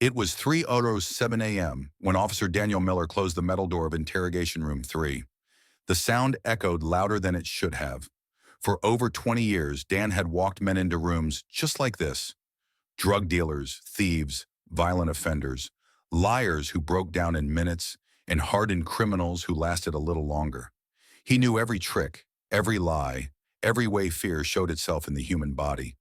It was 3:07 a.m. when Officer Daniel Miller closed the metal door of Interrogation Room 3. The sound echoed louder than it should have. For over 20 years, Dan had walked men into rooms just like this. Drug dealers, thieves, violent offenders, liars who broke down in minutes, and hardened criminals who lasted a little longer. He knew every trick, every lie, every way fear showed itself in the human body.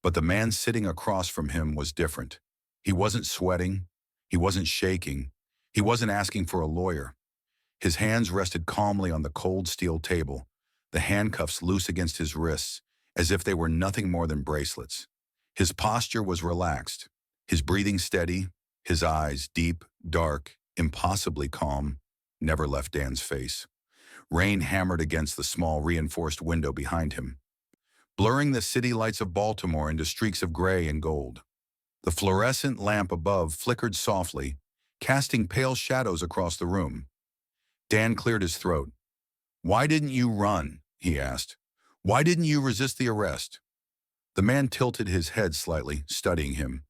But the man sitting across from him was different. He wasn't sweating. He wasn't shaking. He wasn't asking for a lawyer. His hands rested calmly on the cold steel table, the handcuffs loose against his wrists, as if they were nothing more than bracelets. His posture was relaxed, his breathing steady, his eyes deep, dark, impossibly calm, never left Dan's face. Rain hammered against the small reinforced window behind him, blurring the city lights of Baltimore into streaks of gray and gold. The fluorescent lamp above flickered softly, casting pale shadows across the room. Dan cleared his throat. "Why didn't you run?" he asked. "Why didn't you resist the arrest?" The man tilted his head slightly, studying him.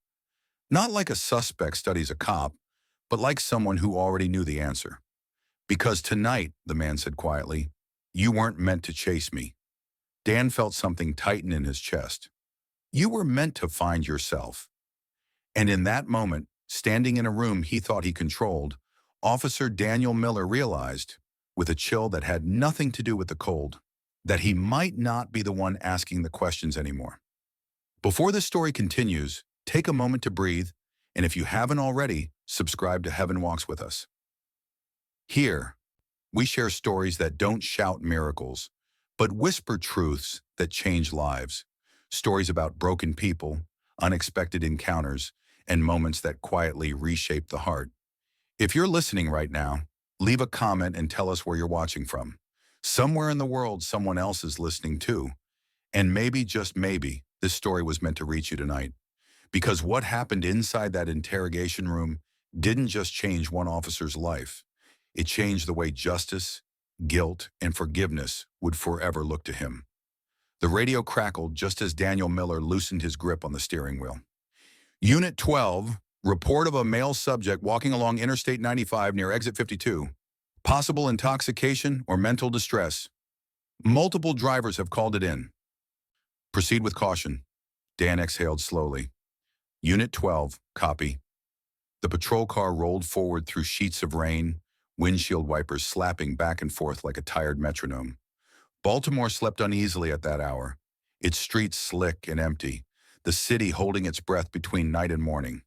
Not like a suspect studies a cop, but like someone who already knew the answer. "Because tonight," the man said quietly, "you weren't meant to chase me." Dan felt something tighten in his chest. You were meant to find yourself. And in that moment, standing in a room he thought he controlled, Officer Daniel Miller realized, with a chill that had nothing to do with the cold, that he might not be the one asking the questions anymore. Before this story continues, take a moment to breathe, and if you haven't already, subscribe to Heaven Walks with Us. Here, we share stories that don't shout miracles, but whisper truths that change lives. Stories about broken people, unexpected encounters, and moments that quietly reshape the heart. If you're listening right now, leave a comment and tell us where you're watching from. Somewhere in the world, someone else is listening too. And maybe, just maybe, this story was meant to reach you tonight. Because what happened inside that interrogation room didn't just change one officer's life. It changed the way justice, guilt, and forgiveness would forever look to him. The radio crackled just as Daniel Miller loosened his grip on the steering wheel. Unit 12, report of a male subject walking along Interstate 95 near exit 52. Possible intoxication or mental distress. Multiple drivers have called it in. Proceed with caution. Dan exhaled slowly. Unit 12, copy. The patrol car rolled forward through sheets of rain, windshield wipers slapping back and forth like a tired metronome. Baltimore slept uneasily at that hour, its streets slick and empty, the city holding its breath between night and morning.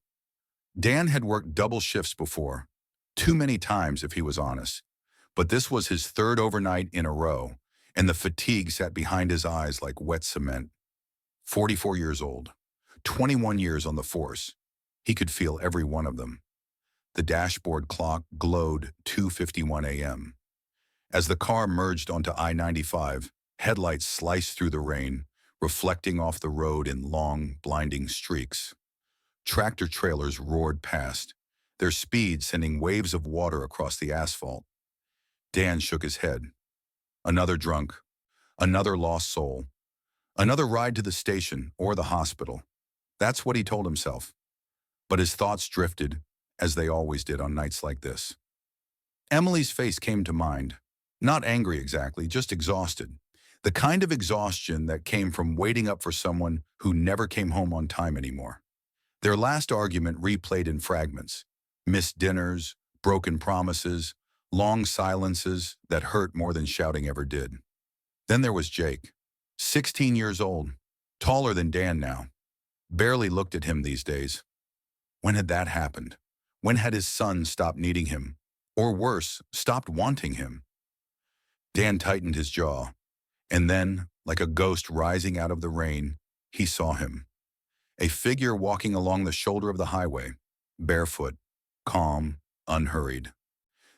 Dan had worked double shifts before, too many times if he was honest, but this was his third overnight in a row, and the fatigue sat behind his eyes like wet cement. 44 years old, 21 years on the force. He could feel every one of them. The dashboard clock glowed 2:51 a.m. As the car merged onto I-95, headlights sliced through the rain, reflecting off the road in long, blinding streaks. Tractor trailers roared past, their speed sending waves of water across the asphalt. Dan shook his head. Another drunk, another lost soul, another ride to the station or the hospital. That's what he told himself. But his thoughts drifted, as they always did on nights like this. Emily's face came to mind. Not angry exactly, just exhausted. The kind of exhaustion that came from waiting up for someone who never came home on time anymore. Their last argument replayed in fragments. Missed dinners, broken promises, long silences that hurt more than shouting ever did. Then there was Jake, 16 years old, taller than Dan now. Barely looked at him these days. When had that happened? When had his son stopped needing him? Or worse, stopped wanting him? Dan tightened his jaw, and then, like a ghost rising out of the rain, he saw him. A figure walking along the shoulder of the highway, barefoot, calm, unhurried.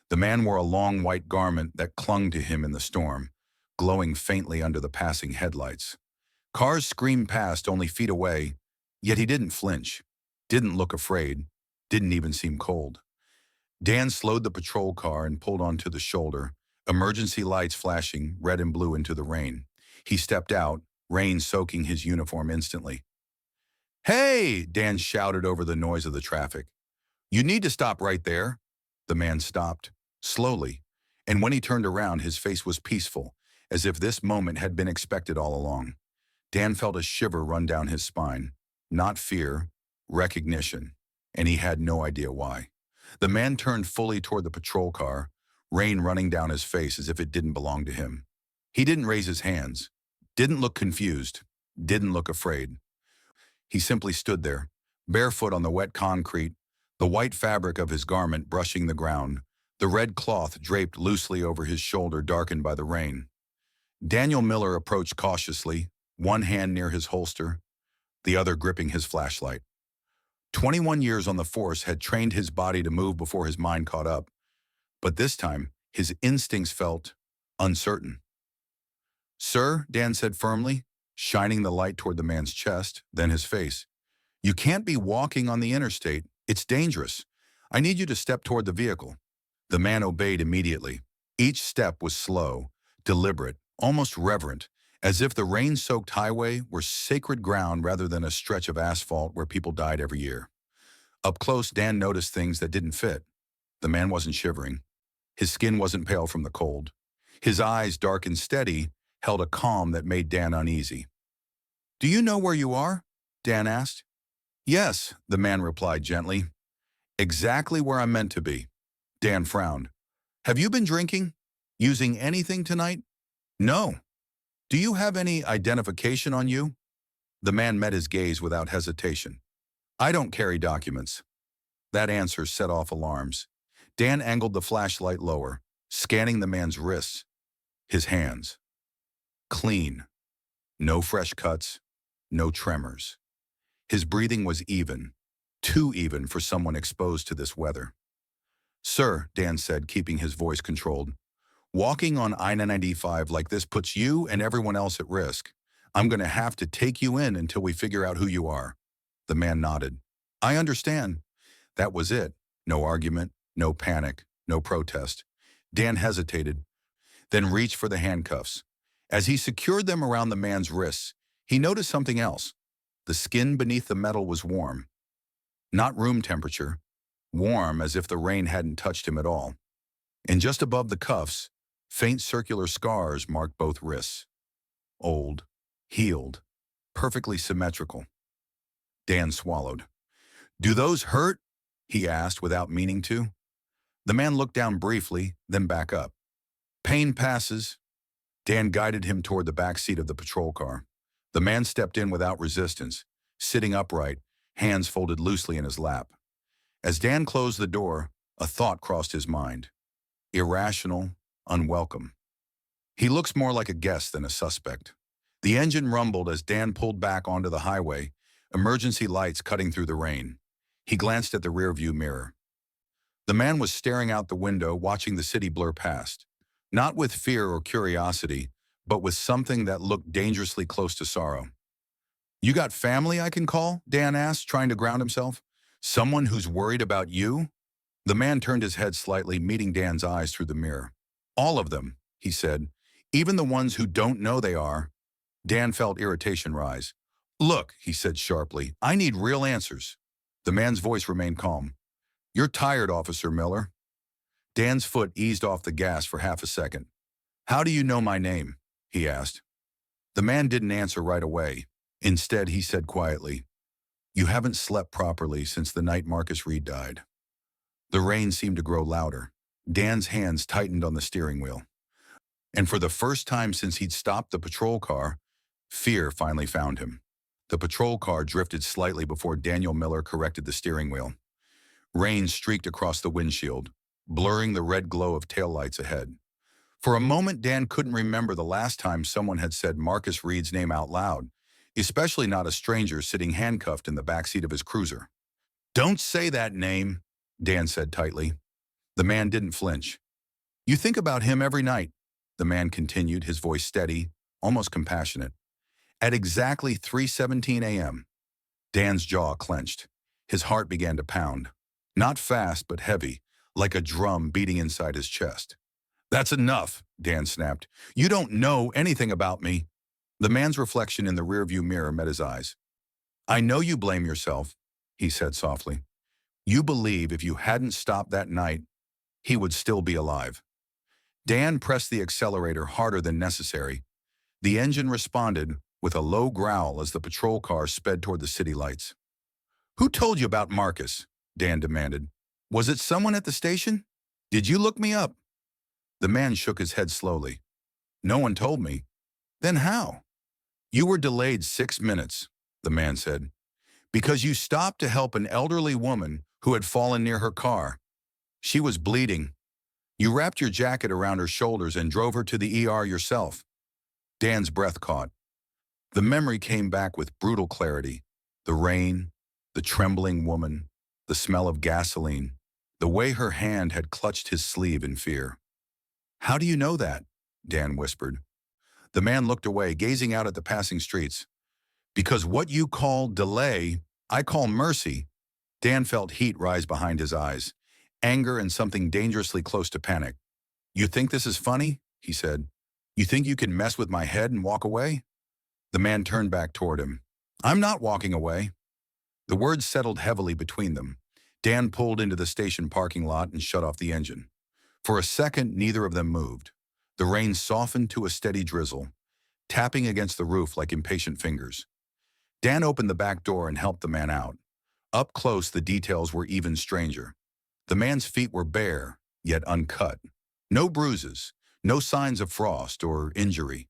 The man wore a long white garment that clung to him in the storm, glowing faintly under the passing headlights. Cars screamed past only feet away, yet he didn't flinch, didn't look afraid, didn't even seem cold. Dan slowed the patrol car and pulled onto the shoulder, emergency lights flashing red and blue into the rain. He stepped out, rain soaking his uniform instantly. "Hey!" Dan shouted over the noise of the traffic. You need to stop right there. The man stopped, slowly, and when he turned around, his face was peaceful, as if this moment had been expected all along. Dan felt a shiver run down his spine. Not fear, recognition, and he had no idea why. The man turned fully toward the patrol car, rain running down his face as if it didn't belong to him. He didn't raise his hands, didn't look confused, didn't look afraid. He simply stood there, barefoot on the wet concrete, the white fabric of his garment brushing the ground, the red cloth draped loosely over his shoulder darkened by the rain. Daniel Miller approached cautiously, one hand near his holster, the other gripping his flashlight. 21 years on the force had trained his body to move before his mind caught up, but this time his instincts felt uncertain. "Sir," Dan said firmly, shining the light toward the man's chest, then his face. "You can't be walking on the interstate. It's dangerous. I need you to step toward the vehicle." The man obeyed immediately. Each step was slow, deliberate, almost reverent, as if the rain-soaked highway were sacred ground rather than a stretch of asphalt where people died every year. Up close, Dan noticed things that didn't fit. The man wasn't shivering. His skin wasn't pale from the cold. His eyes, dark and steady, held a calm that made Dan uneasy. "Do you know where you are?" Dan asked. "Yes," the man replied gently. "Exactly where I'm meant to be." Dan frowned. "Have you been drinking? Using anything tonight?" "No." "Do you have any identification on you?" The man met his gaze without hesitation. "I don't carry documents." That answer set off alarms. Dan angled the flashlight lower, scanning the man's wrists, his hands. Clean. No fresh cuts, no tremors. His breathing was even, too even for someone exposed to this weather. "Sir," Dan said, keeping his voice controlled, "walking on I-95 like this puts you and everyone else at risk. I'm going to have to take you in until we figure out who you are." The man nodded. "I understand." That was it. No argument, no panic, no protest. Dan hesitated, then reached for the handcuffs. As he secured them around the man's wrists, he noticed something else. The skin beneath the metal was warm. Not room temperature. Warm as if the rain hadn't touched him at all. And just above the cuffs, faint circular scars marked both wrists. Old, healed, perfectly symmetrical. Dan swallowed. "Do those hurt?" he asked without meaning to. The man looked down briefly, then back up. "Pain passes." Dan guided him toward the back seat of the patrol car. The man stepped in without resistance, sitting upright, hands folded loosely in his lap. As Dan closed the door, a thought crossed his mind. Irrational, unwelcome. He looks more like a guest than a suspect. The engine rumbled as Dan pulled back onto the highway, emergency lights cutting through the rain. He glanced at the rearview mirror. The man was staring out the window, watching the city blur past. Not with fear or curiosity, but with something that looked dangerously close to sorrow. "You got family I can call?" Dan asked, trying to ground himself. "Someone who's worried about you?" The man turned his head slightly, meeting Dan's eyes through the mirror. "All of them," he said. "Even the ones who don't know they are." Dan felt irritation rise. "Look," he said sharply, "I need real answers." The man's voice remained calm. "You're tired, Officer Miller." Dan's foot eased off the gas for half a second. "How do you know my name?" he asked. The man didn't answer right away. Instead, he said quietly, "You haven't slept properly since the night Marcus Reed died." The rain seemed to grow louder. Dan's hands tightened on the steering wheel. And for the first time since he'd stopped the patrol car, fear finally found him. The patrol car drifted slightly before Daniel Miller corrected the steering wheel. Rain streaked across the windshield, blurring the red glow of taillights ahead. For a moment, Dan couldn't remember the last time someone had said Marcus Reed's name out loud, especially not a stranger sitting handcuffed in the backseat of his cruiser. "Don't say that name," Dan said tightly. The man didn't flinch. "You think about him every night," the man continued, his voice steady, almost compassionate. "At exactly 3:17 a.m. Dan's jaw clenched. His heart began to pound. Not fast, but heavy, like a drum beating inside his chest. "That's enough," Dan snapped. "You don't know anything about me." The man's reflection in the rearview mirror met his eyes. "I know you blame yourself," he said softly. You believe if you hadn't stopped that night, he would still be alive. Dan pressed the accelerator harder than necessary. The engine responded with a low growl as the patrol car sped toward the city lights. "Who told you about Marcus?" Dan demanded. "Was it someone at the station? Did you look me up?" The man shook his head slowly. "No one told me." "Then how?" "You were delayed 6 minutes," the man said, "because you stopped to help an elderly woman who had fallen near her car. She was bleeding. You wrapped your jacket around her shoulders and drove her to the ER yourself." Dan's breath caught. The memory came back with brutal clarity. The rain, the trembling woman, the smell of gasoline, the way her hand had clutched his sleeve in fear. "How do you know that?" Dan whispered. The man looked away, gazing out at the passing streets. "Because what you call delay, I call mercy." Dan felt heat rise behind his eyes, anger and something dangerously close to panic. "You think this is funny?" he said. "You think you can mess with my head and walk away?" The man turned back toward him. "I'm not walking away." The words settled heavily between them. Dan pulled into the station parking lot and shut off the engine. For a second, neither of them moved. The rain softened to a steady drizzle, tapping against the roof like impatient fingers. Dan opened the back door and helped the man out. Up close, the details were even stranger. The man's feet were bare, yet uncut. No bruises, no signs of frost or injury.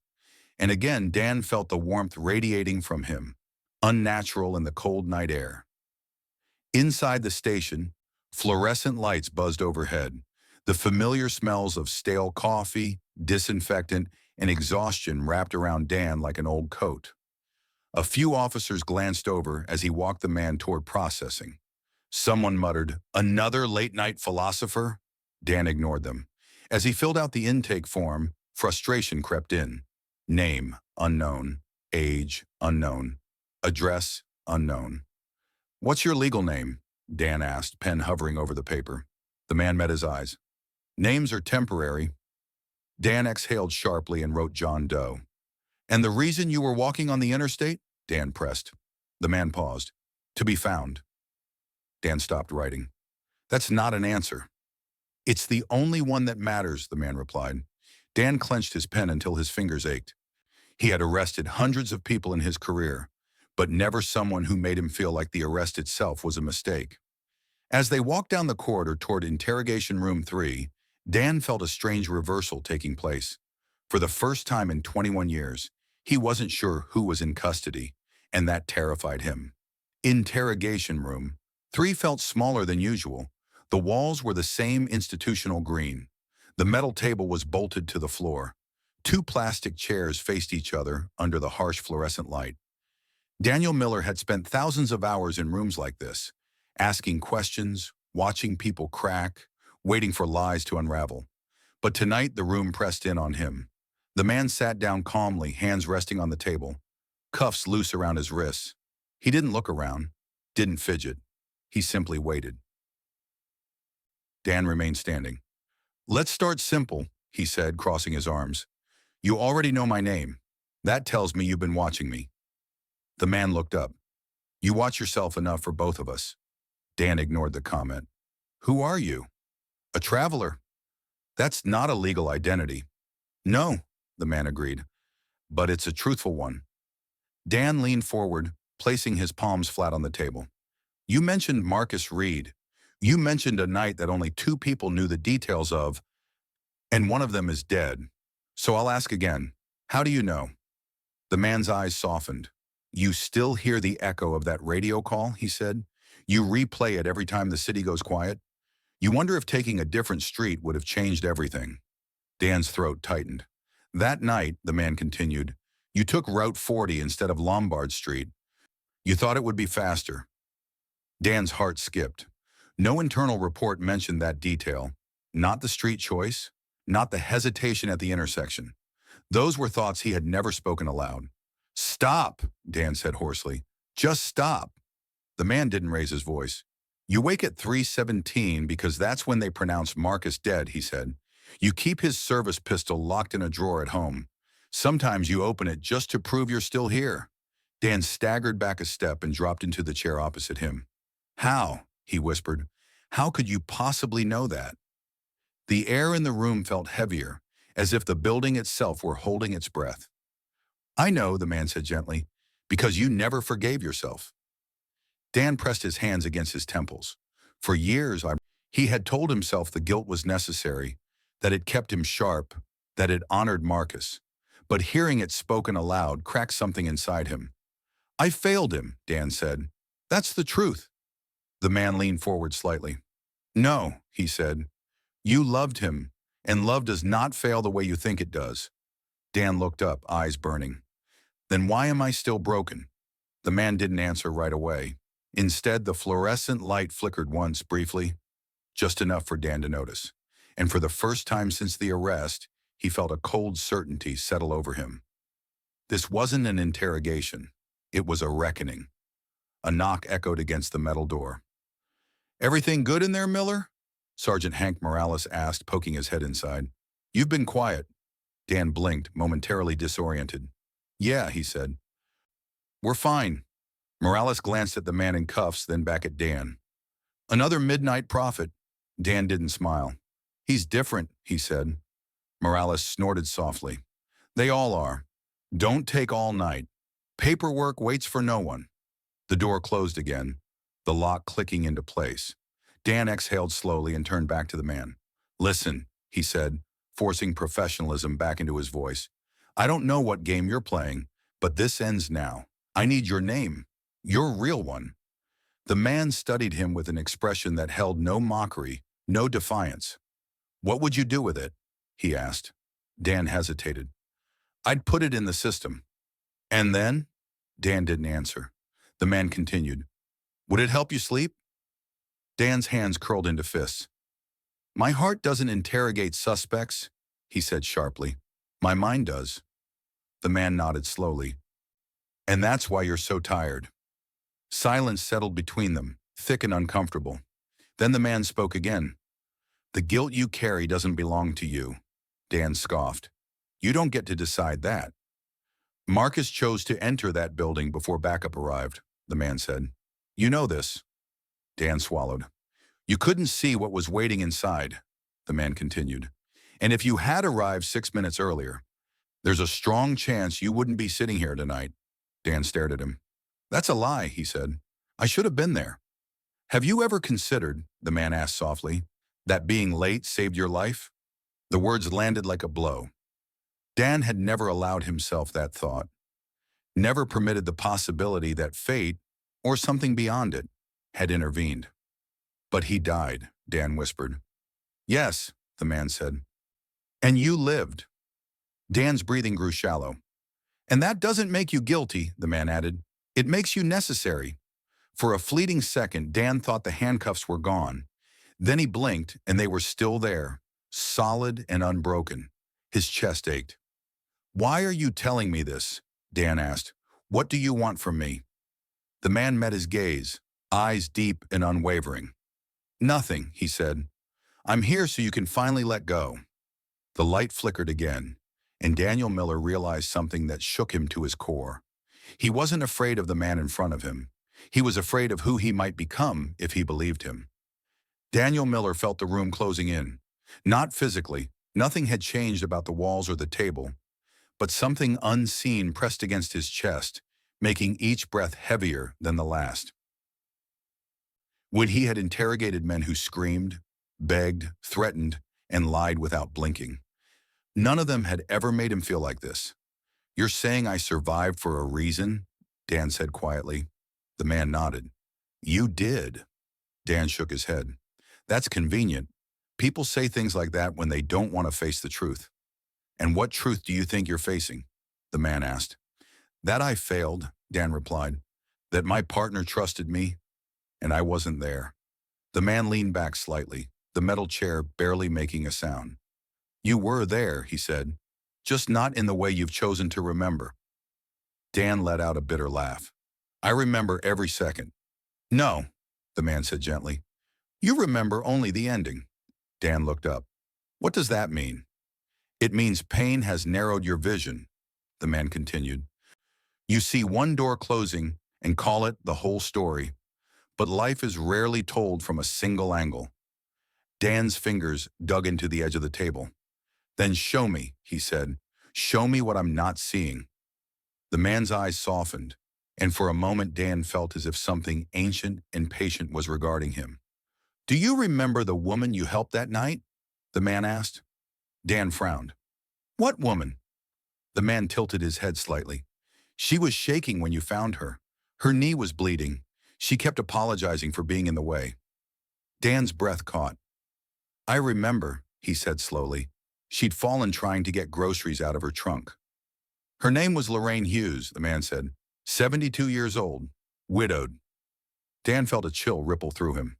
And again, Dan felt the warmth radiating from him, unnatural in the cold night air. Inside the station, fluorescent lights buzzed overhead. The familiar smells of stale coffee, disinfectant, and exhaustion wrapped around Dan like an old coat. A few officers glanced over as he walked the man toward processing. Someone muttered, "Another late-night philosopher?" Dan ignored them. As he filled out the intake form, frustration crept in. Name, unknown. Age, unknown. Address, unknown. "What's your legal name?" Dan asked, pen hovering over the paper. The man met his eyes. "Names are temporary." Dan exhaled sharply and wrote John Doe. "And the reason you were walking on the interstate?" Dan pressed. The man paused. "To be found." Dan stopped writing. "That's not an answer." "It's the only one that matters," the man replied. Dan clenched his pen until his fingers ached. He had arrested hundreds of people in his career, but never someone who made him feel like the arrest itself was a mistake. As they walked down the corridor toward interrogation room 3, Dan felt a strange reversal taking place. For the first time in 21 years, he wasn't sure who was in custody, and that terrified him. Interrogation room 3 felt smaller than usual. The walls were the same institutional green. The metal table was bolted to the floor. 2 plastic chairs faced each other under the harsh fluorescent light. Daniel Miller had spent thousands of hours in rooms like this, asking questions, watching people crack, waiting for lies to unravel. But tonight the room pressed in on him. The man sat down calmly, hands resting on the table, cuffs loose around his wrists. He didn't look around, didn't fidget. He simply waited. Dan remained standing. "Let's start simple," he said, crossing his arms. "You already know my name. That tells me you've been watching me." The man looked up. "You watch yourself enough for both of us." Dan ignored the comment. "Who are you?" "A traveler." "That's not a legal identity." "No," the man agreed, "but it's a truthful one." Dan leaned forward, placing his palms flat on the table. "You mentioned Marcus Reed. You mentioned a night that only 2 people knew the details of, and one of them is dead. So I'll ask again, how do you know?" The man's eyes softened. "You still hear the echo of that radio call," he said. "You replay it every time the city goes quiet. You wonder if taking a different street would have changed everything." Dan's throat tightened. "That night," the man continued, "you took Route 40 instead of Lombard Street. You thought it would be faster." Dan's heart skipped. No internal report mentioned that detail. Not the street choice, not the hesitation at the intersection. Those were thoughts he had never spoken aloud. "Stop," Dan said hoarsely. "Just stop." The man didn't raise his voice. "You wake at 3:17 because that's when they pronounce Marcus dead," he said. "You keep his service pistol locked in a drawer at home. Sometimes you open it just to prove you're still here." Dan staggered back a step and dropped into the chair opposite him. "How?" he whispered. How could you possibly know that? The air in the room felt heavier, as if the building itself were holding its breath. I know, the man said gently, because you never forgave yourself. Dan pressed his hands against his temples. For years, he had told himself the guilt was necessary, that it kept him sharp, that it honored Marcus. But hearing it spoken aloud cracked something inside him. I failed him, Dan said. That's the truth. The man leaned forward slightly. No, he said. You loved him, and love does not fail the way you think it does. Dan looked up, eyes burning. Then why am I still broken? The man didn't answer right away. Instead, the fluorescent light flickered once, briefly, just enough for Dan to notice. And for the first time since the arrest, he felt a cold certainty settle over him. This wasn't an interrogation. It was a reckoning. A knock echoed against the metal door. Everything good in there, Miller? Sergeant Hank Morales asked, poking his head inside. You've been quiet. Dan blinked, momentarily disoriented. Yeah, he said. We're fine. Morales glanced at the man in cuffs, then back at Dan. Another midnight prophet. Dan didn't smile. He's different, he said. Morales snorted softly. They all are. Don't take all night. Paperwork waits for no one. The door closed again, the lock clicking into place. Dan exhaled slowly and turned back to the man. Listen, he said, forcing professionalism back into his voice. I don't know what game you're playing, but this ends now. I need your name. Your real one. The man studied him with an expression that held no mockery, no defiance. What would you do with it? He asked. Dan hesitated. I'd put it in the system. And then? Dan didn't answer. The man continued. Would it help you sleep? Dan's hands curled into fists. My heart doesn't interrogate suspects, he said sharply. My mind does. The man nodded slowly. And that's why you're so tired. Silence settled between them, thick and uncomfortable. Then the man spoke again. The guilt you carry doesn't belong to you. Dan scoffed. You don't get to decide that. Marcus chose to enter that building before backup arrived, the man said. You know this. Dan swallowed. You couldn't see what was waiting inside, the man continued. And if you had arrived 6 minutes earlier, there's a strong chance you wouldn't be sitting here tonight. Dan stared at him. That's a lie, he said. I should have been there. Have you ever considered, the man asked softly, that being late saved your life? The words landed like a blow. Dan had never allowed himself that thought, never permitted the possibility that fate, or something beyond it, had intervened. But he died, Dan whispered. Yes, the man said. And you lived. Dan's breathing grew shallow. And that doesn't make you guilty, the man added. It makes you necessary. For a fleeting second, Dan thought the handcuffs were gone. Then he blinked, and they were still there, solid and unbroken. His chest ached. Why are you telling me this? Dan asked. What do you want from me? The man met his gaze, eyes deep and unwavering. Nothing, he said. I'm here so you can finally let go. The light flickered again, and Daniel Miller realized something that shook him to his core. He wasn't afraid of the man in front of him. He was afraid of who he might become if he believed him. Daniel Miller felt the room closing in. Not physically, nothing had changed about the walls or the table, but something unseen pressed against his chest, making each breath heavier than the last. When he had interrogated men who screamed, begged, threatened, and lied without blinking, none of them had ever made him feel like this. You're saying I survived for a reason? Dan said quietly. The man nodded. You did. Dan shook his head. That's convenient. People say things like that when they don't want to face the truth. And what truth do you think you're facing? The man asked. That I failed, Dan replied. That my partner trusted me, and I wasn't there. The man leaned back slightly, the metal chair barely making a sound. You were there, he said, just not in the way you've chosen to remember. Dan let out a bitter laugh. I remember every second. No, the man said gently. You remember only the ending. Dan looked up. What does that mean? It means pain has narrowed your vision, the man continued. You see one door closing and call it the whole story. but life is rarely told from a single angle. Dan's fingers dug into the edge of the table. Then show me, he said. Show me what I'm not seeing. The man's eyes softened, and for a moment Dan felt as if something ancient and patient was regarding him. Do you remember the woman you helped that night? The man asked. Dan frowned. What woman? The man tilted his head slightly. She was shaking when you found her. Her knee was bleeding. She kept apologizing for being in the way. Dan's breath caught. I remember, he said slowly. She'd fallen trying to get groceries out of her trunk. Her name was Lorraine Hughes, the man said. 72 years old, widowed. Dan felt a chill ripple through him.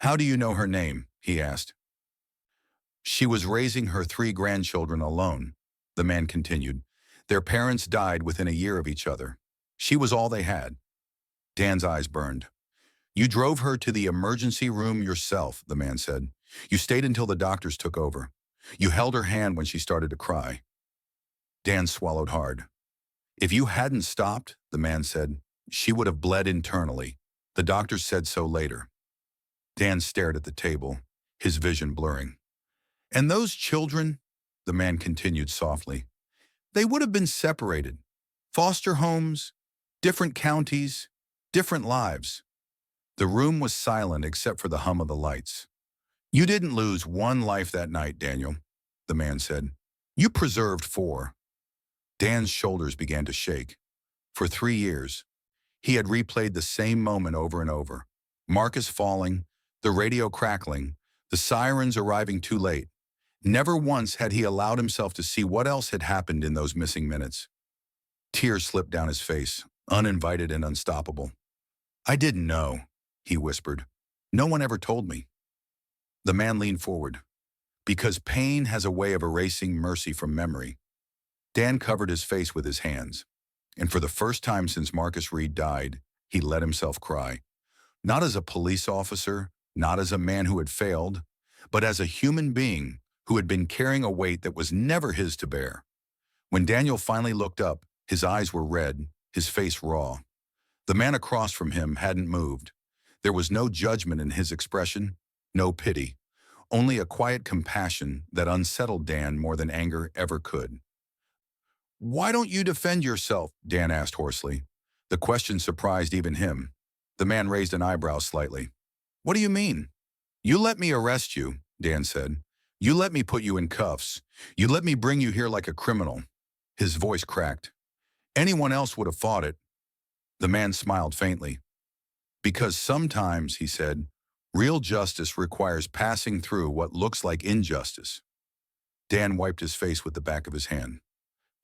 How do you know her name? He asked. She was raising her 3 grandchildren alone, the man continued. Their parents died within a year of each other. She was all they had. Dan's eyes burned. You drove her to the emergency room yourself, the man said. You stayed until the doctors took over. You held her hand when she started to cry. Dan swallowed hard. If you hadn't stopped, the man said, she would have bled internally. The doctors said so later. Dan stared at the table, his vision blurring. And those children, the man continued softly, they would have been separated. Foster homes, different counties, different lives. The room was silent except for the hum of the lights. You didn't lose 1 life that night, Daniel, the man said. You preserved 4. Dan's shoulders began to shake. For 3 years, he had replayed the same moment over and over. Marcus falling, the radio crackling, the sirens arriving too late. Never once had he allowed himself to see what else had happened in those missing minutes. Tears slipped down his face, uninvited and unstoppable. I didn't know, he whispered. No one ever told me. The man leaned forward. Because pain has a way of erasing mercy from memory. Dan covered his face with his hands, and for the first time since Marcus Reed died, he let himself cry. Not as a police officer, not as a man who had failed, but as a human being who had been carrying a weight that was never his to bear. When Daniel finally looked up, his eyes were red, his face raw. The man across from him hadn't moved. There was no judgment in his expression, no pity, only a quiet compassion that unsettled Dan more than anger ever could. Why don't you defend yourself? Dan asked hoarsely. The question surprised even him. The man raised an eyebrow slightly. What do you mean? You let me arrest you, Dan said. You let me put you in cuffs. You let me bring you here like a criminal. His voice cracked. Anyone else would have fought it. The man smiled faintly. Because sometimes, he said, real justice requires passing through what looks like injustice. Dan wiped his face with the back of his hand.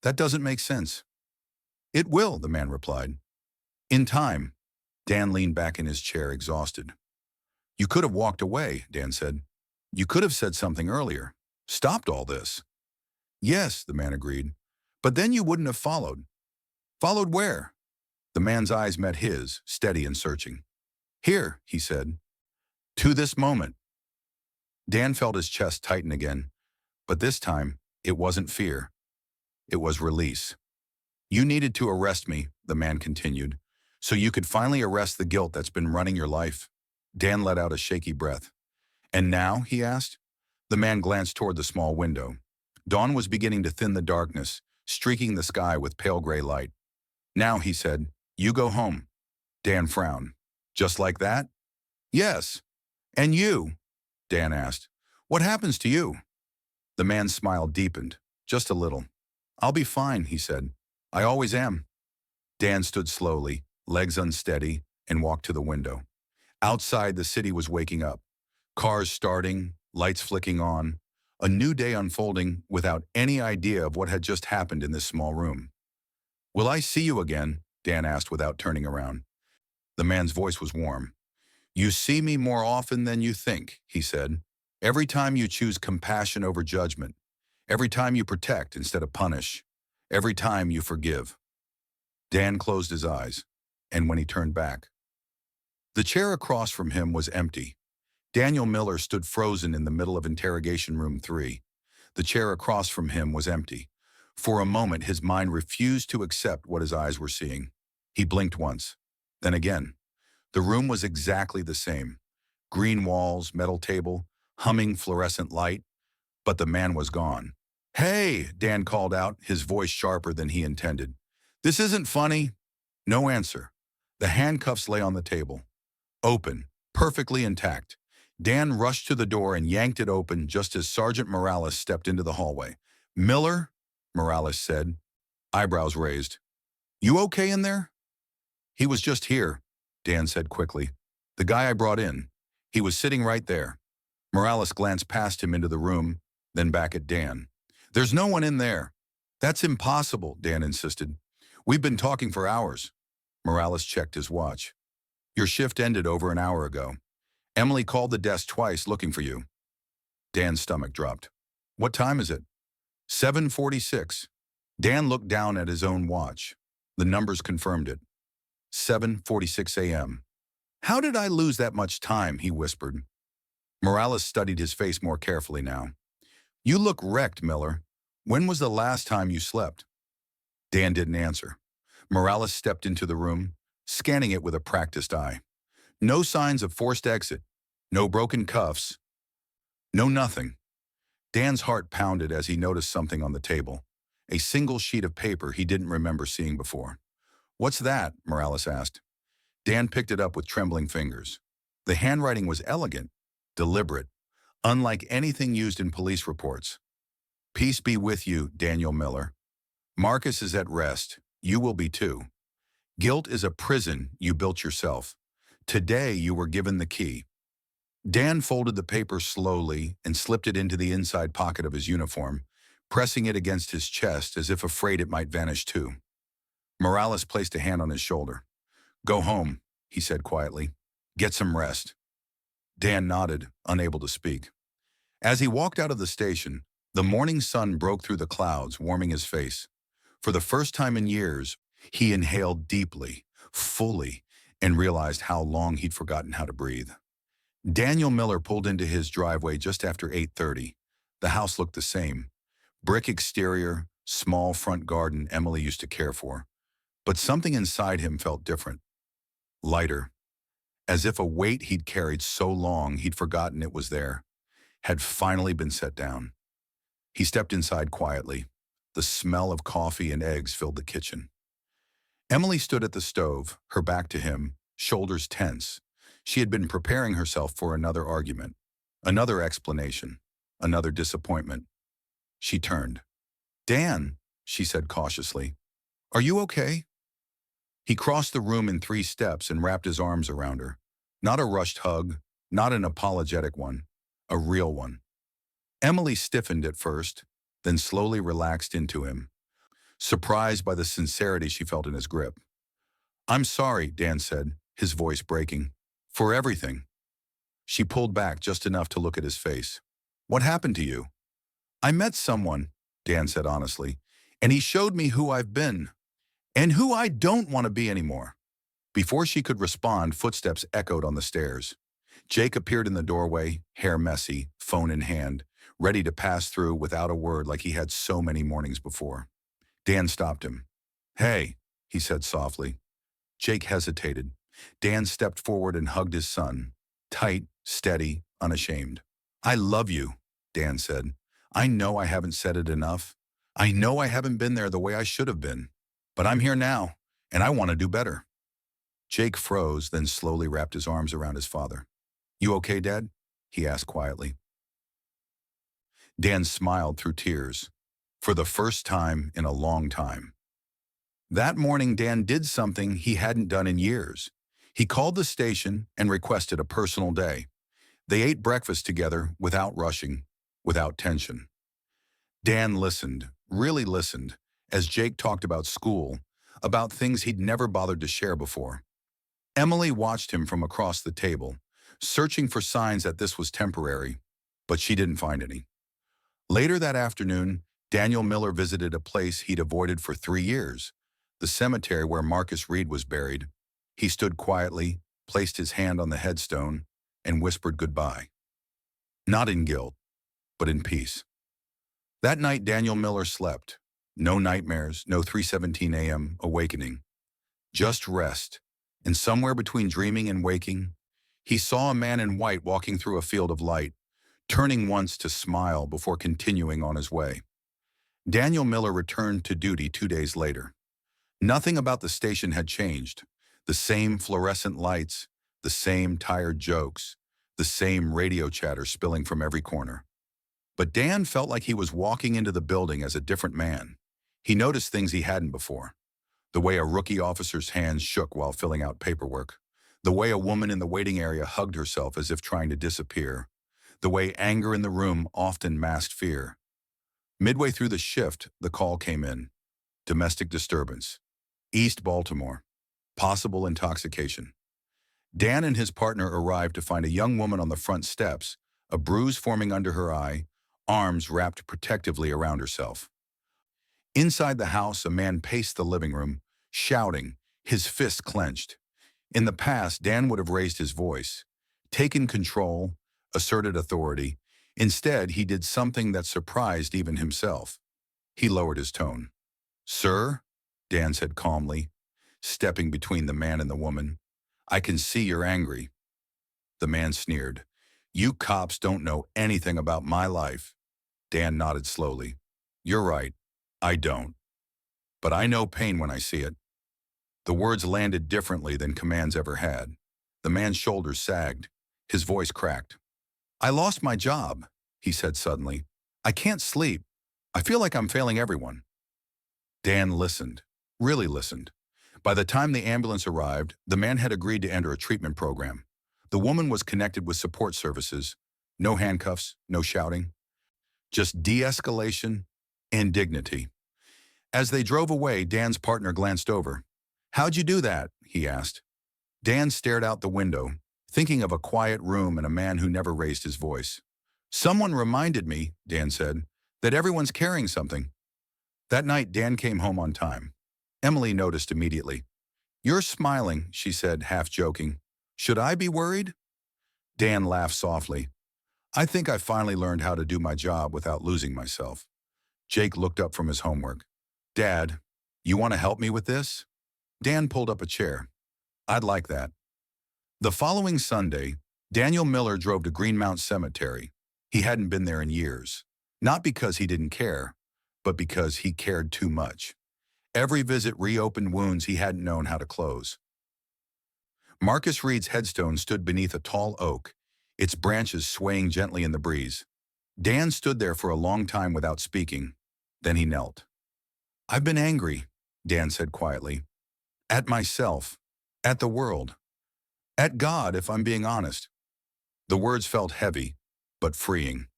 That doesn't make sense. It will, the man replied. In time. Dan leaned back in his chair, exhausted. You could have walked away, Dan said. You could have said something earlier. Stopped all this. Yes, the man agreed. But then you wouldn't have followed. Followed where? The man's eyes met his, steady and searching. Here, he said. To this moment. Dan felt his chest tighten again, but this time it wasn't fear. It was release. You needed to arrest me, the man continued, so you could finally arrest the guilt that's been running your life. Dan let out a shaky breath. And now, he asked. The man glanced toward the small window. Dawn was beginning to thin the darkness, streaking the sky with pale gray light. Now, he said, you go home. Dan frowned. Just like that? Yes. And you? Dan asked. What happens to you? The man's smile deepened, just a little. I'll be fine, he said. I always am. Dan stood slowly, legs unsteady, and walked to the window. Outside, the city was waking up. Cars starting, lights flicking on, a new day unfolding without any idea of what had just happened in this small room. Will I see you again? Dan asked without turning around. The man's voice was warm. You see me more often than you think, he said. Every time you choose compassion over judgment. Every time you protect instead of punish. Every time you forgive. Dan closed his eyes, and when he turned back, the chair across from him was empty. Daniel Miller stood frozen in the middle of interrogation room 3. The chair across from him was empty. For a moment, his mind refused to accept what his eyes were seeing. He blinked once, then again. The room was exactly the same. Green walls, metal table, humming fluorescent light, but the man was gone. "Hey," Dan called out, his voice sharper than he intended. "This isn't funny." No answer. The handcuffs lay on the table. Open, perfectly intact. Dan rushed to the door and yanked it open just as Sergeant Morales stepped into the hallway. "Miller?" Morales said, eyebrows raised. "You okay in there?" "He was just here," Dan said quickly. "The guy I brought in. He was sitting right there." Morales glanced past him into the room, then back at Dan. "There's no one in there." "That's impossible," Dan insisted. "We've been talking for hours." Morales checked his watch. "Your shift ended over an hour ago. Emily called the desk twice looking for you." Dan's stomach dropped. "What time is it?" 7:46. Dan looked down at his own watch. The numbers confirmed it. 7:46 a.m. "How did I lose that much time?" he whispered. Morales studied his face more carefully now. "You look wrecked, Miller. When was the last time you slept?" Dan didn't answer. Morales stepped into the room, scanning it with a practiced eye. No signs of forced exit. No broken cuffs. No nothing. Dan's heart pounded as he noticed something on the table. A single sheet of paper he didn't remember seeing before. "What's that?" Morales asked. Dan picked it up with trembling fingers. The handwriting was elegant, deliberate, unlike anything used in police reports. "Peace be with you, Daniel Miller. Marcus is at rest. You will be too. Guilt is a prison you built yourself. Today you were given the key." Dan folded the paper slowly and slipped it into the inside pocket of his uniform, pressing it against his chest as if afraid it might vanish too. Morales placed a hand on his shoulder. "Go home," he said quietly. "Get some rest." Dan nodded, unable to speak. As he walked out of the station, the morning sun broke through the clouds, warming his face. For the first time in years, he inhaled deeply, fully, and realized how long he'd forgotten how to breathe. Daniel Miller pulled into his driveway just after 8:30. The house looked the same. Brick exterior, small front garden Emily used to care for. But something inside him felt different. Lighter. As if a weight he'd carried so long he'd forgotten it was there had finally been set down. He stepped inside quietly. The smell of coffee and eggs filled the kitchen. Emily stood at the stove, her back to him, shoulders tense. She had been preparing herself for another argument, another explanation, another disappointment. She turned. "Dan," she said cautiously, "are you okay?" He crossed the room in 3 steps and wrapped his arms around her. Not a rushed hug, not an apologetic one, a real one. Emily stiffened at first, then slowly relaxed into him, surprised by the sincerity she felt in his grip. "I'm sorry," Dan said, his voice breaking, "for everything." She pulled back just enough to look at his face. "What happened to you?" "I met someone," Dan said honestly, "and he showed me who I've been, and who I don't want to be anymore." Before she could respond, footsteps echoed on the stairs. Jake appeared in the doorway, hair messy, phone in hand, ready to pass through without a word like he had so many mornings before. Dan stopped him. "Hey," he said softly. Jake hesitated. Dan stepped forward and hugged his son. Tight, steady, unashamed. "I love you," Dan said. "I know I haven't said it enough. I know I haven't been there the way I should have been. But I'm here now, and I want to do better." Jake froze, then slowly wrapped his arms around his father. "You okay, Dad?" he asked quietly. Dan smiled through tears. For the first time in a long time. That morning, Dan did something he hadn't done in years. He called the station and requested a personal day. They ate breakfast together without rushing, without tension. Dan listened, really listened, as Jake talked about school, about things he'd never bothered to share before. Emily watched him from across the table, searching for signs that this was temporary, but she didn't find any. Later that afternoon, Daniel Miller visited a place he'd avoided for 3 years, the cemetery where Marcus Reed was buried. He stood quietly, placed his hand on the headstone, and whispered goodbye. Not in guilt, but in peace. That night, Daniel Miller slept. No nightmares, no 3:17 a.m. awakening. Just rest, And somewhere between dreaming and waking, he saw a man in white walking through a field of light, turning once to smile before continuing on his way. Daniel Miller returned to duty 2 days later. Nothing about the station had changed. The same fluorescent lights, the same tired jokes, the same radio chatter spilling from every corner. But Dan felt like he was walking into the building as a different man. He noticed things he hadn't before. The way a rookie officer's hands shook while filling out paperwork. The way a woman in the waiting area hugged herself as if trying to disappear. The way anger in the room often masked fear. Midway through the shift, the call came in. Domestic disturbance. East Baltimore. Possible intoxication. Dan and his partner arrived to find a young woman on the front steps, a bruise forming under her eye, arms wrapped protectively around herself. Inside the house, a man paced the living room, shouting, his fists clenched. In the past, Dan would have raised his voice, taken control, asserted authority. Instead, he did something that surprised even himself. He lowered his tone. "Sir," Dan said calmly, stepping between the man and the woman, "I can see you're angry." The man sneered. "You cops don't know anything about my life." Dan nodded slowly. "You're right. I don't. But I know pain when I see it." The words landed differently than commands ever had. The man's shoulders sagged. His voice cracked. "I lost my job," he said suddenly. "I can't sleep. I feel like I'm failing everyone." Dan listened, really listened. By the time the ambulance arrived, the man had agreed to enter a treatment program. The woman was connected with support services. No handcuffs, no shouting. Just de-escalation and dignity. As they drove away, Dan's partner glanced over. "How'd you do that?" he asked. Dan stared out the window, thinking of a quiet room and a man who never raised his voice. "Someone reminded me," Dan said, "that everyone's carrying something." That night, Dan came home on time. Emily noticed immediately. "You're smiling," she said, half joking. "Should I be worried?" Dan laughed softly. "I think I finally learned how to do my job without losing myself." Jake looked up from his homework. "Dad, you want to help me with this?" Dan pulled up a chair. "I'd like that." The following Sunday, Daniel Miller drove to Greenmount Cemetery. He hadn't been there in years. Not because he didn't care, but because he cared too much. Every visit reopened wounds he hadn't known how to close. Marcus Reed's headstone stood beneath a tall oak, its branches swaying gently in the breeze. Dan stood there for a long time without speaking. Then he knelt. "I've been angry," Dan said quietly. "At myself. At the world. At God, if I'm being honest." The words felt heavy, but freeing.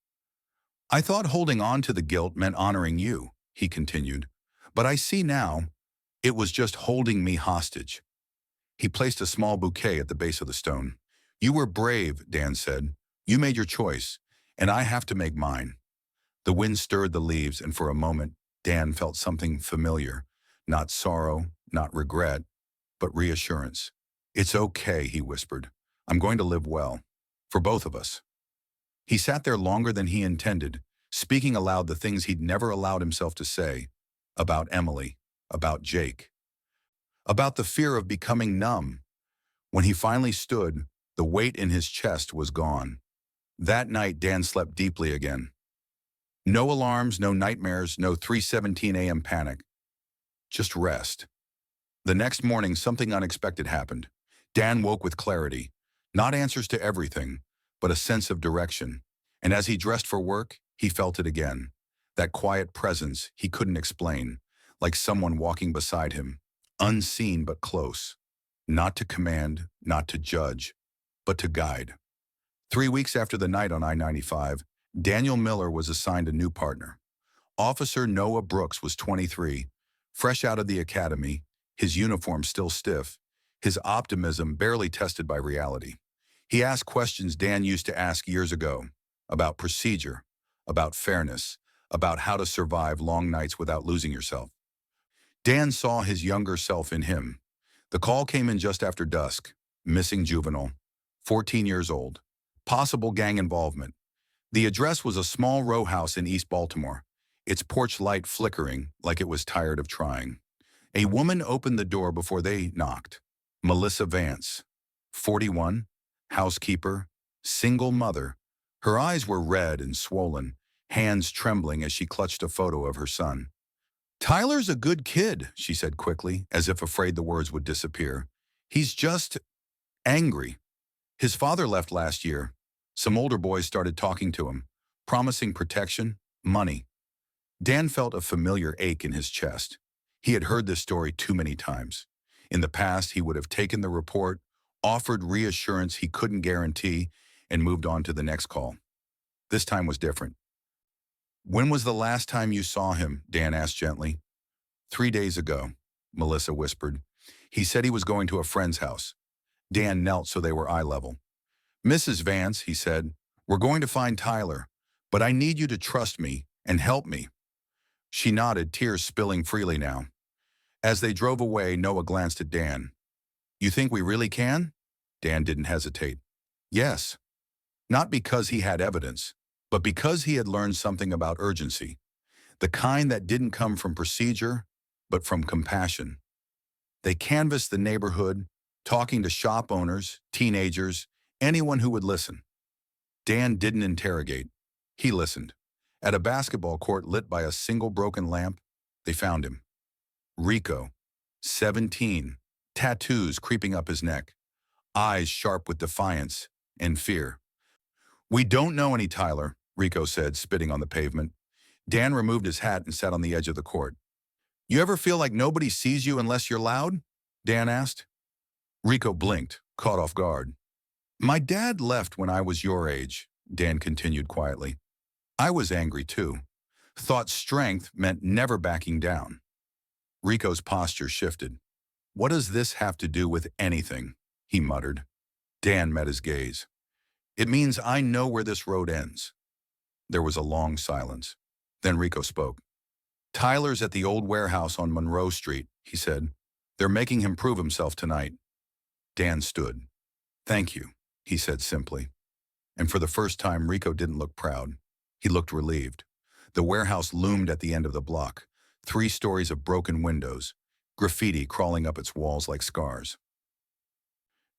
"I thought holding on to the guilt meant honoring you," he continued. "But I see now, it was just holding me hostage." He placed a small bouquet at the base of the stone. "You were brave," Dan said. "You made your choice, and I have to make mine." The wind stirred the leaves, and for a moment, Dan felt something familiar. Not sorrow, not regret, but reassurance. "It's okay," he whispered. "I'm going to live well. For both of us." He sat there longer than he intended, speaking aloud the things he'd never allowed himself to say. About Emily, about Jake, about the fear of becoming numb. When he finally stood, the weight in his chest was gone. That night, Dan slept deeply again. No alarms, no nightmares, no 3:17 a.m. panic. Just rest. The next morning, something unexpected happened. Dan woke with clarity. Not answers to everything, but a sense of direction. And as he dressed for work, he felt it again. That quiet presence he couldn't explain, like someone walking beside him, unseen but close. Not to command, not to judge, but to guide. 3 weeks after the night on I-95, Daniel Miller was assigned a new partner. Officer Noah Brooks was 23, fresh out of the academy, his uniform still stiff, his optimism barely tested by reality. He asked questions Dan used to ask years ago, about procedure, about fairness, about how to survive long nights without losing yourself. Dan saw his younger self in him. The call came in just after dusk. Missing juvenile, 14 years old. Possible gang involvement. The address was a small row house in East Baltimore, its porch light flickering like it was tired of trying. A woman opened the door before they knocked. Melissa Vance, 41, housekeeper, single mother. Her eyes were red and swollen, hands trembling as she clutched a photo of her son. "Tyler's a good kid," she said quickly, as if afraid the words would disappear. "He's just angry. His father left last year. Some older boys started talking to him, promising protection, money." Dan felt a familiar ache in his chest. He had heard this story too many times. In the past, he would have taken the report, offered reassurance he couldn't guarantee, and moved on to the next call. This time was different. "When was the last time you saw him?" Dan asked gently. "3 days ago," Melissa whispered. "He said he was going to a friend's house." Dan knelt so they were eye level. "Mrs. Vance," he said, "we're going to find Tyler, but I need you to trust me and help me." She nodded, tears spilling freely now. As they drove away, Noah glanced at Dan. "You think we really can?" Dan didn't hesitate. "Yes." Not because he had evidence, but because he had learned something about urgency. The kind that didn't come from procedure, but from compassion. They canvassed the neighborhood, talking to shop owners, teenagers, anyone who would listen. Dan didn't interrogate. He listened. At a basketball court lit by a single broken lamp, they found him. Rico, 17, tattoos creeping up his neck, eyes sharp with defiance and fear. "We don't know any Tyler," Rico said, spitting on the pavement. Dan removed his hat and sat on the edge of the court. "You ever feel like nobody sees you unless you're loud?" Dan asked. Rico blinked, caught off guard. "My dad left when I was your age," Dan continued quietly. "I was angry too. Thought strength meant never backing down." Rico's posture shifted. "What does this have to do with anything?" he muttered. Dan met his gaze. "It means I know where this road ends." There was a long silence. Then Rico spoke. "Tyler's at the old warehouse on Monroe Street," he said. "They're making him prove himself tonight." Dan stood. "Thank you," he said simply. And for the first time, Rico didn't look proud. He looked relieved. The warehouse loomed at the end of the block, 3 stories of broken windows, graffiti crawling up its walls like scars.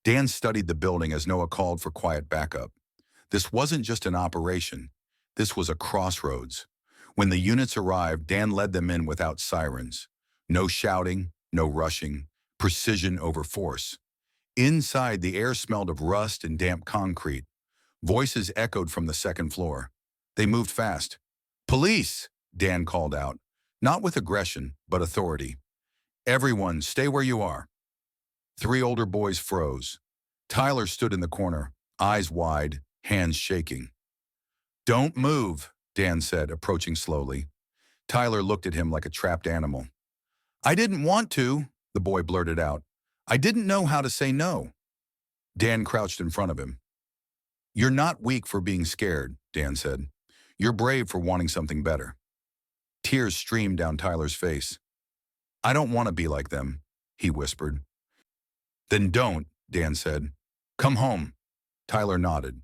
Dan studied the building as Noah called for quiet backup. This wasn't just an operation. This was a crossroads. When the units arrived, Dan led them in without sirens. No shouting, no rushing, precision over force. Inside, the air smelled of rust and damp concrete. Voices echoed from the second floor. They moved fast. "Police!" Dan called out, not with aggression, but authority. "Everyone, stay where you are." 3 older boys froze. Tyler stood in the corner, eyes wide, hands shaking. "Don't move," Dan said, approaching slowly. Tyler looked at him like a trapped animal. "I didn't want to," the boy blurted out. "I didn't know how to say no." Dan crouched in front of him. "You're not weak for being scared," Dan said. "You're brave for wanting something better." Tears streamed down Tyler's face. "I don't want to be like them," he whispered. "Then don't," Dan said. "Come home." Tyler nodded.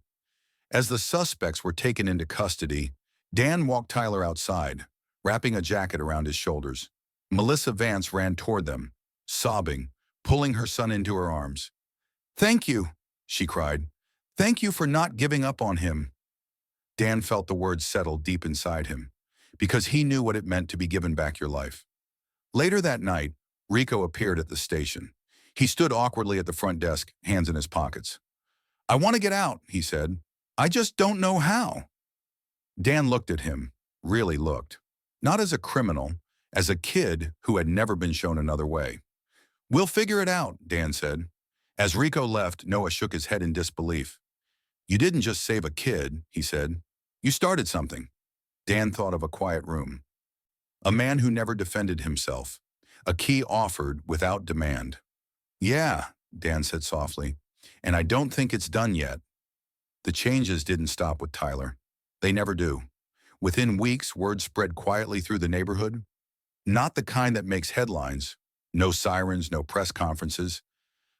As the suspects were taken into custody, Dan walked Tyler outside, wrapping a jacket around his shoulders. Melissa Vance ran toward them, sobbing, pulling her son into her arms. "Thank you," she cried. "Thank you for not giving up on him." Dan felt the words settle deep inside him, because he knew what it meant to be given back your life. Later that night, Rico appeared at the station. He stood awkwardly at the front desk, hands in his pockets. "I want to get out," he said. "I just don't know how." Dan looked at him, really looked. Not as a criminal, as a kid who had never been shown another way. "We'll figure it out," Dan said. As Rico left, Noah shook his head in disbelief. "You didn't just save a kid," he said. "You started something." Dan thought of a quiet room. A man who never defended himself. A key offered without demand. "Yeah," Dan said softly, "and I don't think it's done yet." The changes didn't stop with Tyler. They never do. Within weeks, word spread quietly through the neighborhood. Not the kind that makes headlines, no sirens, no press conferences,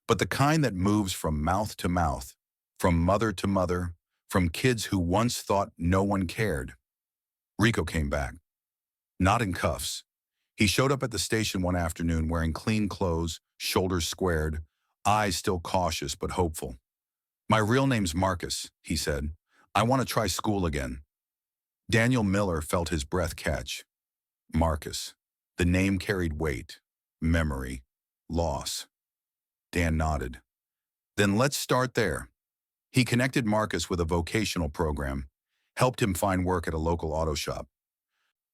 but the kind that moves from mouth to mouth, from mother to mother, from kids who once thought no one cared. Rico came back. Not in cuffs. He showed up at the station one afternoon wearing clean clothes, shoulders squared, eyes still cautious but hopeful. "My real name's Marcus," he said. "I want to try school again." Daniel Miller felt his breath catch. Marcus. The name carried weight, memory, loss. Dan nodded. "Then let's start there." He connected Marcus with a vocational program, helped him find work at a local auto shop.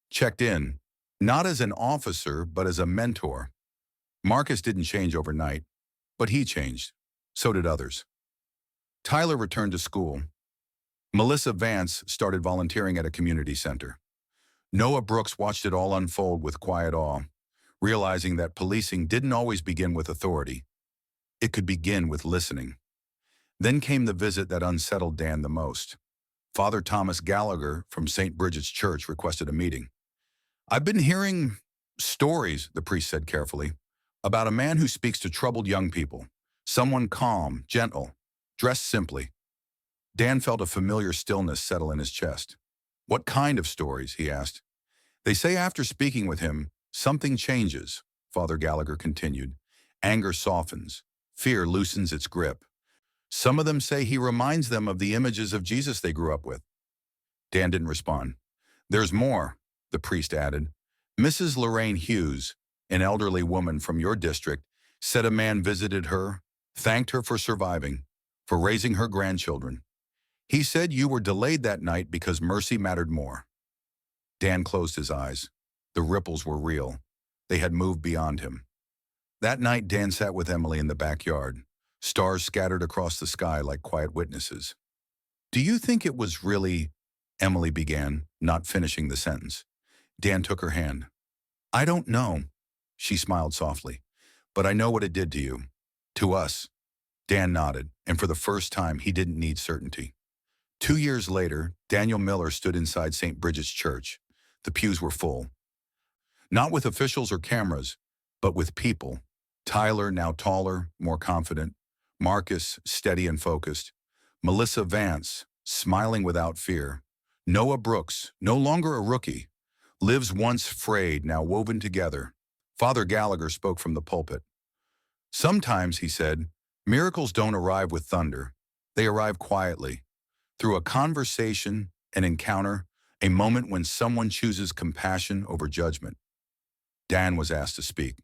Checked in, not as an officer, but as a mentor. Marcus didn't change overnight, but he changed. So did others. Tyler returned to school. Melissa Vance started volunteering at a community center. Noah Brooks watched it all unfold with quiet awe, realizing that policing didn't always begin with authority. It could begin with listening. Then came the visit that unsettled Dan the most. Father Thomas Gallagher from St. Bridget's Church requested a meeting. "I've been hearing stories," the priest said carefully, "about a man who speaks to troubled young people. Someone calm, gentle, dressed simply." Dan felt a familiar stillness settle in his chest. "What kind of stories?" he asked. "They say after speaking with him, something changes," Father Gallagher continued. "Anger softens. Fear loosens its grip. Some of them say he reminds them of the images of Jesus they grew up with." Dan didn't respond. "There's more," the priest added. "Mrs. Lorraine Hughes, an elderly woman from your district, said a man visited her, thanked her for surviving, for raising her grandchildren. He said you were delayed that night because mercy mattered more." Dan closed his eyes. The ripples were real. They had moved beyond him. That night, Dan sat with Emily in the backyard. Stars scattered across the sky like quiet witnesses. "Do you think it was really—" Emily began, not finishing the sentence. Dan took her hand. "I don't know," she smiled softly, "but I know what it did to you. To us." Dan nodded, and for the first time, he didn't need certainty. 2 years later, Daniel Miller stood inside St. Bridget's Church. The pews were full. Not with officials or cameras, but with people. Tyler, now taller, more confident. Marcus, steady and focused. Melissa Vance, smiling without fear. Noah Brooks, no longer a rookie. Lives once frayed, now woven together. Father Gallagher spoke from the pulpit. "Sometimes," he said, "miracles don't arrive with thunder. They arrive quietly. Through a conversation, an encounter, a moment when someone chooses compassion over judgment." Dan was asked to speak.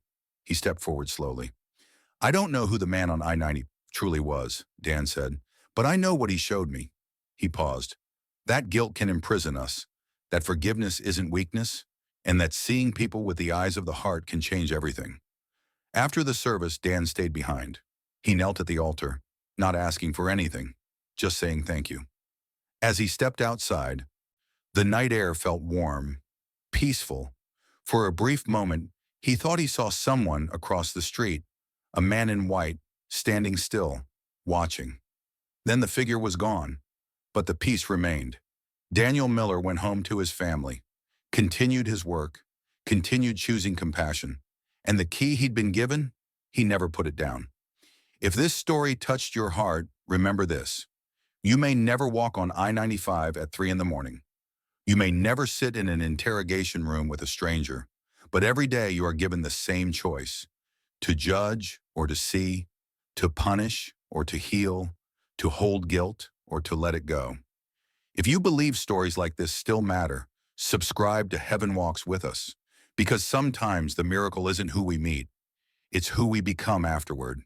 He stepped forward slowly. "I don't know who the man on I-90 truly was," Dan said, "but I know what he showed me." He paused. "That guilt can imprison us, that forgiveness isn't weakness, and that seeing people with the eyes of the heart can change everything." After the service, Dan stayed behind. He knelt at the altar, not asking for anything, just saying thank you. As he stepped outside, the night air felt warm, peaceful. For a brief moment, he thought he saw someone across the street, a man in white, standing still, watching. Then the figure was gone, but the peace remained. Daniel Miller went home to his family, continued his work, continued choosing compassion, and the key he'd been given, he never put it down. If this story touched your heart, remember this. You may never walk on I-95 at 3 in the morning. You may never sit in an interrogation room with a stranger, but every day you are given the same choice: to judge or to see, to punish or to heal, to hold guilt or to let it go. If you believe stories like this still matter, subscribe to Heaven Walks with Us, because sometimes the miracle isn't who we meet, it's who we become afterward.